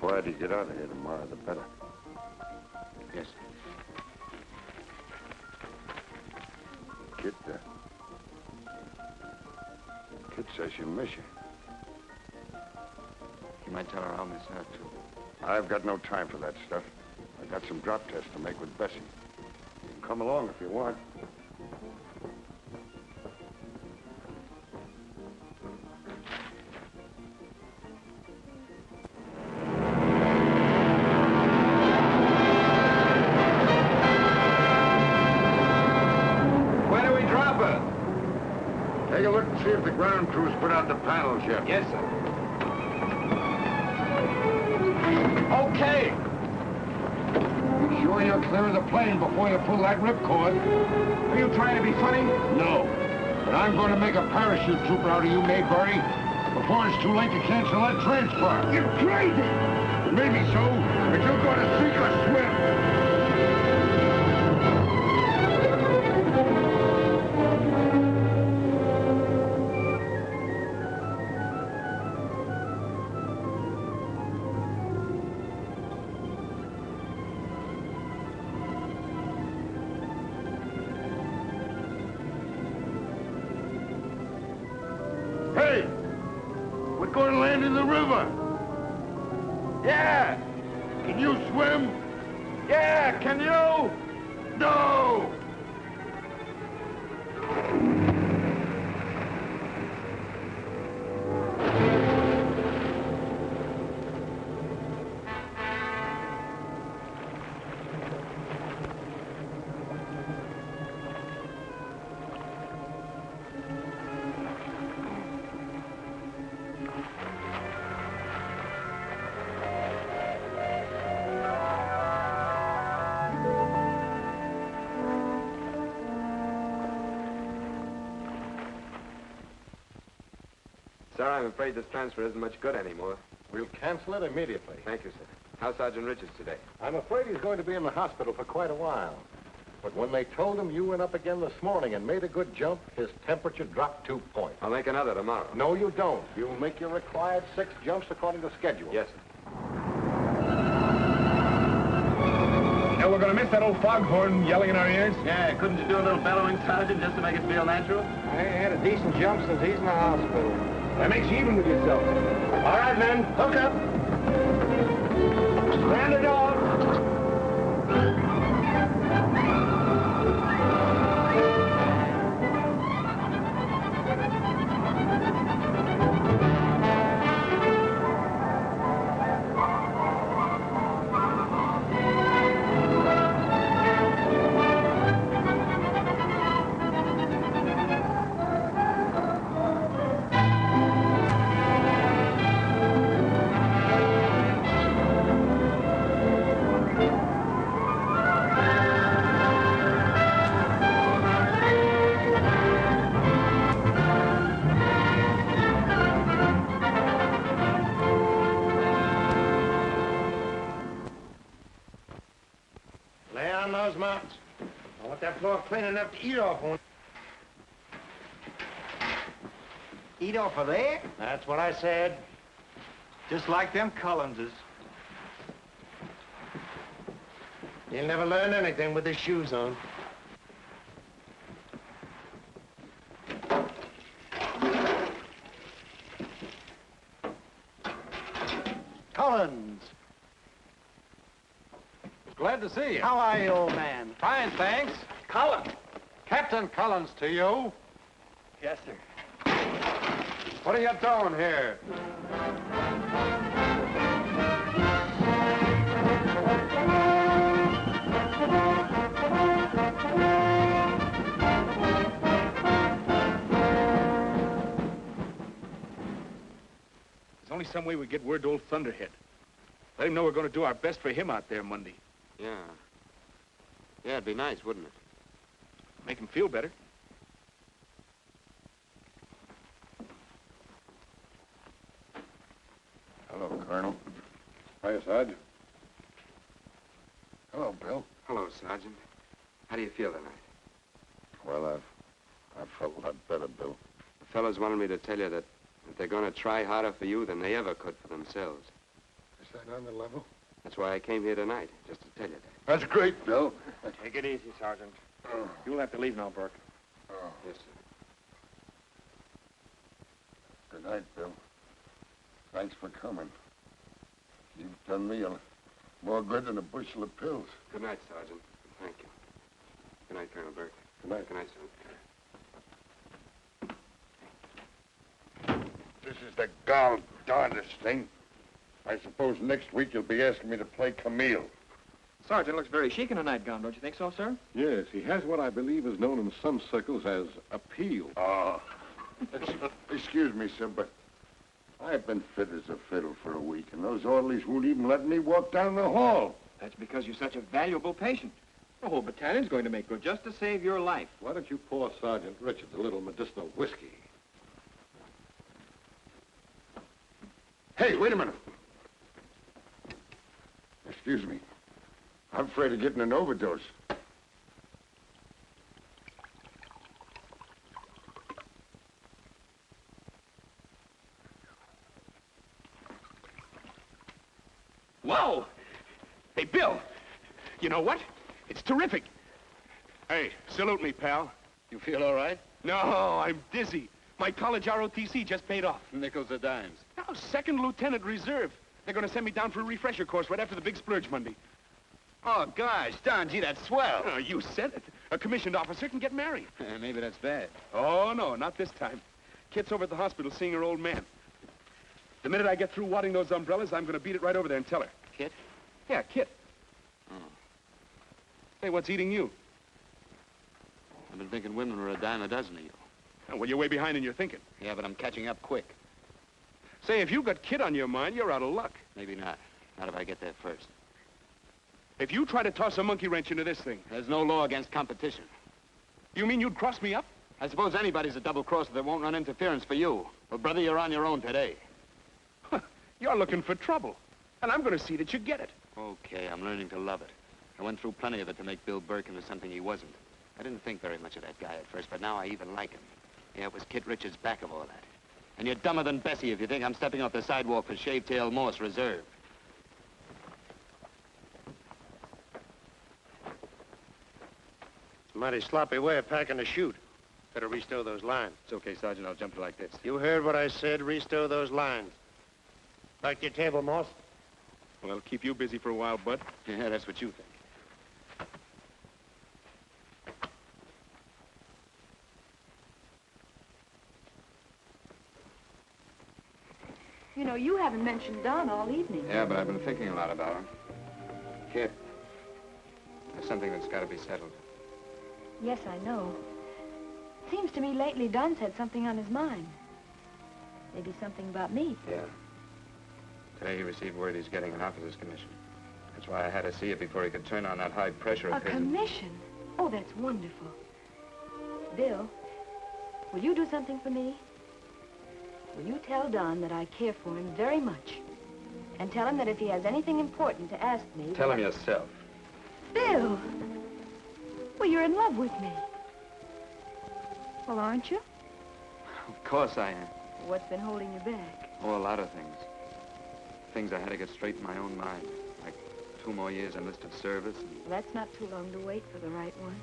Quieter you get out of here tomorrow, the better. Yes, Kid says you miss you. You might tell her I'll miss her, too. I've got no time for that stuff. I got some drop tests to make with Bessie. You can come along if you want. Take a look and see if the ground crews put out the panels yet. Yes, sir. Okay. You sure you're clear of the plane before you pull that ripcord? Are you trying to be funny? No. But I'm going to make a parachute trooper out of you, Maybury, before it's too late to cancel that transfer. You're crazy! Maybe so, but you're going to sink or swim. Hey! We're going to land in the river. Yeah! Can you swim? Yeah, can you? No! Sir, I'm afraid this transfer isn't much good anymore. We'll cancel it immediately. Thank you, sir. How's Sergeant Richards today? I'm afraid he's going to be in the hospital for quite a while. But when they told him you went up again this morning and made a good jump, his temperature dropped 2 points. I'll make another tomorrow. No, you don't. You'll make your required 6 jumps according to schedule. Yes, sir. Now we're going to miss that old foghorn yelling in our ears? Yeah, couldn't you do a little bellowing, Sergeant, just to make it feel natural? I ain't had a decent jump since he's in the hospital. That makes you even with yourself. All right, men, hook up. Stand the dog. Lay on those mountains. I want that floor clean enough to eat off on. Eat off of there? That's what I said. Just like them Collinses. You'll never learn anything with his shoes on. Collins. Glad to see you. How are you, old man? Fine, thanks. Collins. Captain Collins to you. Yes, sir. What are you doing here? There's only some way we get word to old Thunderhead. Let him know we're going to do our best for him out there Monday. Yeah. Yeah, it'd be nice, wouldn't it? Make him feel better. Hello, Colonel. Hiya, Sarge. Hello, Bill. Hello, Sergeant. How do you feel tonight? Well, I've felt a lot better, Bill. The fellows wanted me to tell you that they're going to try harder for you than they ever could for themselves. Is that on the level? That's why I came here tonight, just to tell you that. That's great, Bill. Take it easy, Sergeant. You'll have to leave now, Burke. Oh. Yes, sir. Good night, Bill. Thanks for coming. You've done me more good than a bushel of pills. Good night, Sergeant. Thank you. Good night, Colonel Burke. Good night. Good night, Sergeant. This is the gall darndest thing. I suppose next week you'll be asking me to play Camille. Sergeant looks very chic in a nightgown, don't you think so, sir? Yes, he has what I believe is known in some circles as appeal. Oh. Excuse me, sir, but I've been fit as a fiddle for a week, and those orderlies won't even let me walk down the hall. That's because you're such a valuable patient. The whole battalion's going to make good just to save your life. Why don't you pour Sergeant Richards a little medicinal whiskey? Hey, wait a minute. Excuse me. I'm afraid of getting an overdose. Whoa! Hey, Bill, you know what? It's terrific. Hey, salute me, pal. You feel all right? No, I'm dizzy. My college ROTC just paid off. Nickels or dimes? Now, second lieutenant reserve. They're going to send me down for a refresher course right after the big splurge Monday. Oh, gosh, Don, gee, that's swell. Oh, you said it. A commissioned officer can get married. Maybe that's bad. Oh, no, not this time. Kit's over at the hospital seeing her old man. The minute I get through wadding those umbrellas, I'm going to beat it right over there and tell her. Kit? Yeah, Kit. Oh. Hey, what's eating you? I've been thinking women were a dime a dozen of you. Oh, well, you're way behind in your thinking. Yeah, but I'm catching up quick. Say, if you've got Kit on your mind, you're out of luck. Maybe not. Not if I get there first. If you try to toss a monkey wrench into this thing... There's no law against competition. You mean you'd cross me up? I suppose anybody's a double-crosser that won't run interference for you. But, brother, you're on your own today. You're looking for trouble. And I'm going to see that you get it. Okay, I'm learning to love it. I went through plenty of it to make Bill Burke into something he wasn't. I didn't think very much of that guy at first, but now I even like him. Yeah, it was Kit Richards back of all that. And you're dumber than Bessie if you think I'm stepping off the sidewalk for Shavetail Morse Reserve. It's a mighty sloppy way of packing a chute. Better restow those lines. It's okay, Sergeant. I'll jump like this. You heard what I said. Restow those lines. Back to your table, Morse. Well, that'll keep you busy for a while, Bud. Yeah, that's what you think. You know, you haven't mentioned Don all evening. Yeah, but I've been thinking a lot about him. Kid, there's something that's got to be settled. Yes, I know. Seems to me lately Don's had something on his mind. Maybe something about me. Yeah. Today he received word he's getting an officer's commission. That's why I had to see it before he could turn on that high pressure of A his. commission? Oh, that's wonderful. Bill, will you do something for me? Will you tell Don that I care for him very much? And tell him that if he has anything important to ask me... Tell him yourself. Bill! Well, you're in love with me. Well, aren't you? Of course I am. What's been holding you back? Oh, a lot of things. Things I had to get straight in my own mind. Like 2 more years enlisted service. And... Well, that's not too long to wait for the right one.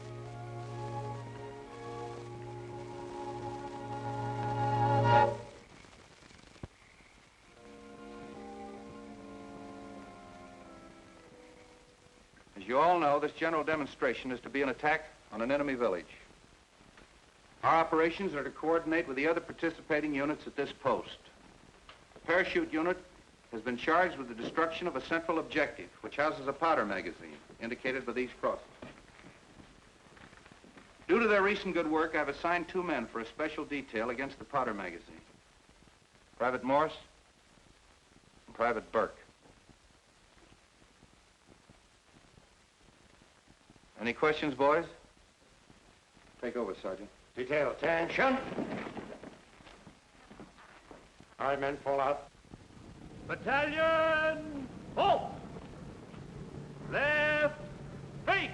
As you all know, this general demonstration is to be an attack on an enemy village. Our operations are to coordinate with the other participating units at this post. The parachute unit has been charged with the destruction of a central objective, which houses a powder magazine, indicated by these crosses. Due to their recent good work, I've assigned 2 men for a special detail against the powder magazine. Private Morse and Private Burke. Any questions, boys? Take over, Sergeant. Detail, attention. All right, men, fall out. Battalion, halt! Left, feet!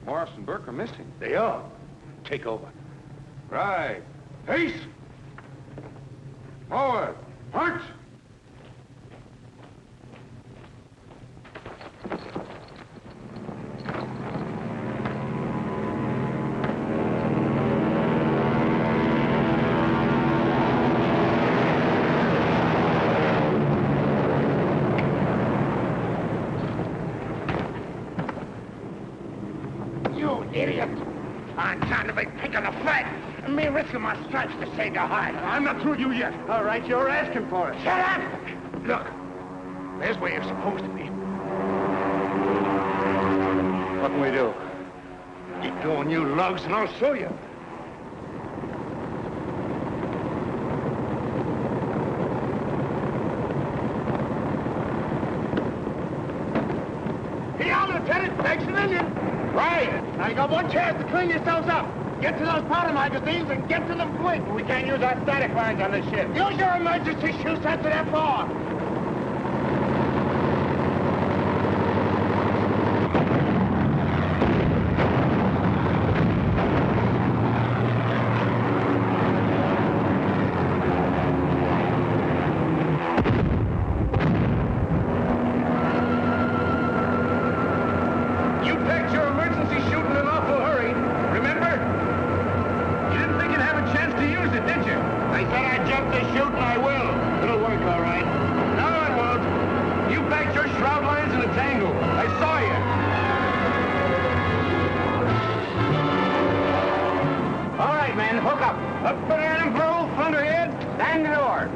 Morris and Burke are missing. They are. Take over. Right. Haste! Forward! March! Me risking my stripes to save your hide. I'm not through you yet. All right, you're asking for it. Shut up! Look, there's where you're supposed to be. What can we do? Keep going, you lugs, and I'll show you. Here, Lieutenant. Thanks an Indian. Right. Now you got one chance to clean yourselves up. Get to those powder magazines and get to them quick. We can't use our static lines on this ship. Use your emergency shoe sets at F4. You packed your emergency chute in an awful hurry. Remember? Did you? I said I'd jump the chute and I will. It'll work all right. No, it won't. You packed your shroud lines in a tangle. I saw you. All right, men, hook up. Up for the pole, thunderhead. Stand to the oar.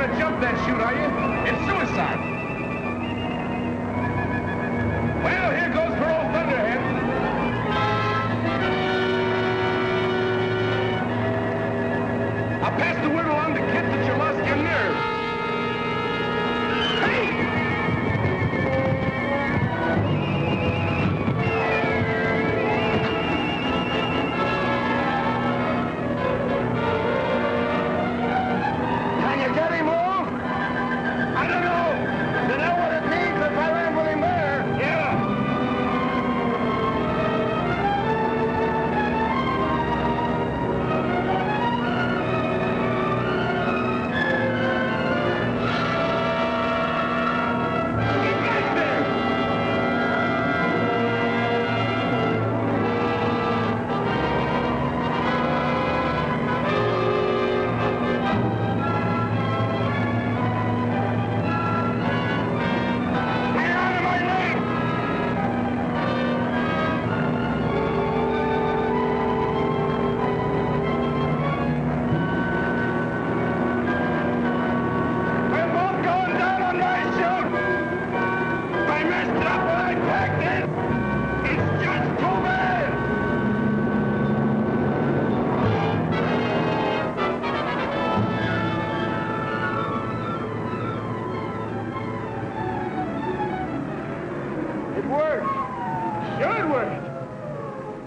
going to jump that chute, are you? It's suicide. Well, here goes for old Thunderhead. I'll pass the word along to Kit that you lost your nerve. Hey! Can you get him off? I don't know. You know what it means if I ran with him there? Yeah.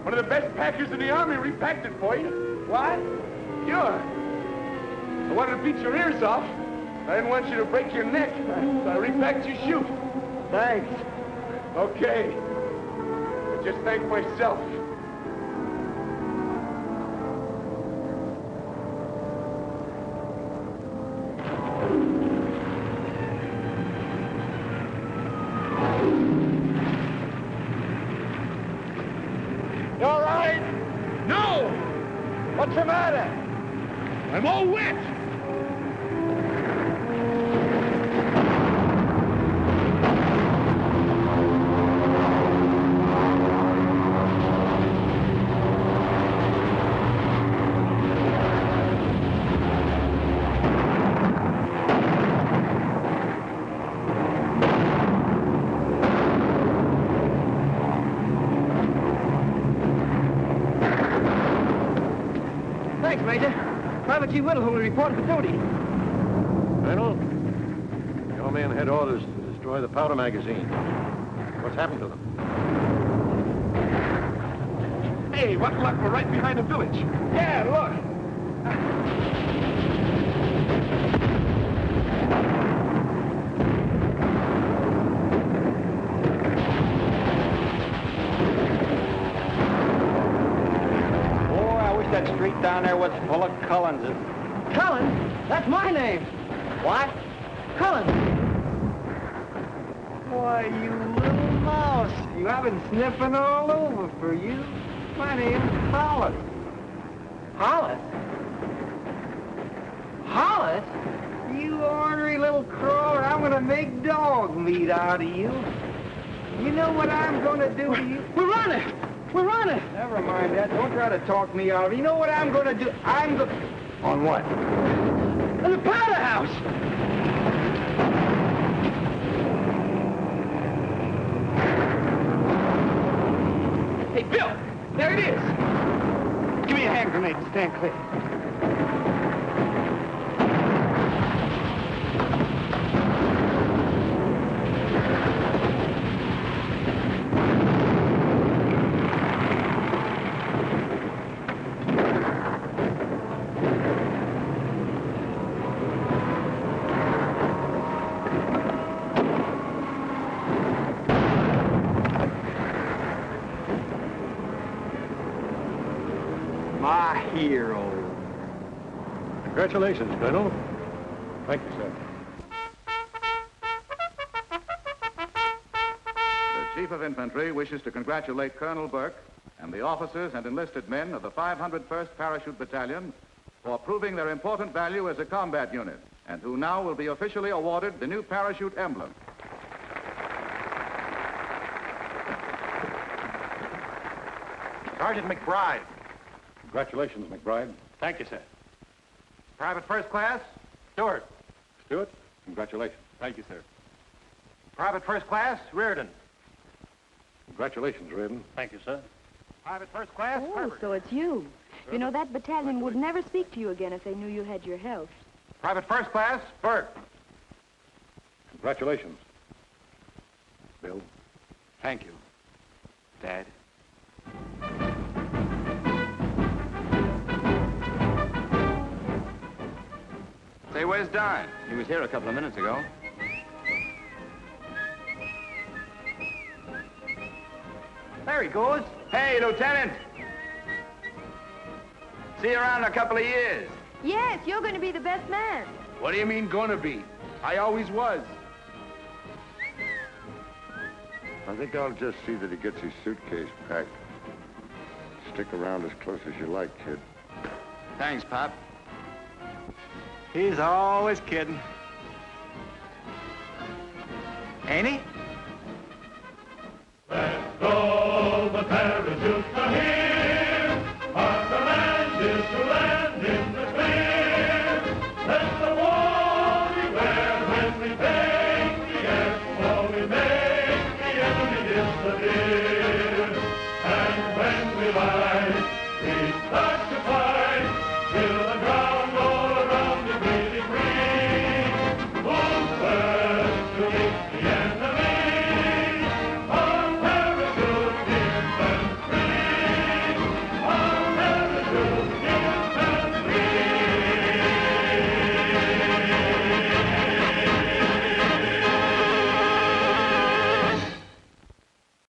One of the best packers in the Army repacked it for you. What? Sure. I wanted to beat your ears off. I didn't want you to break your neck, so I repacked your chute. Thanks. Okay. I just thank myself. You all right? No! What's the matter? I'm all wet. Thanks, Major. Private G. Whittle will report for duty. Colonel, your men had orders to destroy the powder magazine. What's happened to them? Hey, what luck, we're right behind the village. Yeah, look. That street down there was full of Cullens. Cullen? That's my name. What? Cullen. Why, you little mouse. I've been sniffing all over for you. My name's Hollis. Hollis? Hollis? You ornery little crawler, I'm gonna make dog meat out of you. You know what I'm gonna do to you? We're running! We're running! Never mind that. Don't try to talk me out of it. You know what I'm gonna do? On what? In the powder house! Hey, Bill! There it is! Give me a hand grenade and stand clear. My hero. Congratulations, Colonel. Thank you, sir. The Chief of Infantry wishes to congratulate Colonel Burke and the officers and enlisted men of the 501st Parachute Battalion for proving their important value as a combat unit, and who now will be officially awarded the new parachute emblem. Sergeant McBride. Congratulations, McBride. Thank you, sir. Private First Class? Stewart. Stewart, congratulations. Thank you, sir. Private First Class, Reardon. Congratulations, Reardon. Thank you, sir. Private First Class, Oh, Herbert. so it's you. You know, that battalion would never speak to you again if they knew you had your health. Private First Class, Burke. Congratulations. Bill. Thank you, Dad. Say, where's Don? He was here a couple of minutes ago. There he goes. Hey, Lieutenant! See you around in a couple of years. Yes, you're going to be the best man. What do you mean, gonna be? I always was. I think I'll just see that he gets his suitcase packed. Stick around as close as you like, kid. Thanks, Pop. He's always kidding. Ain't he? Let's go, Battalion.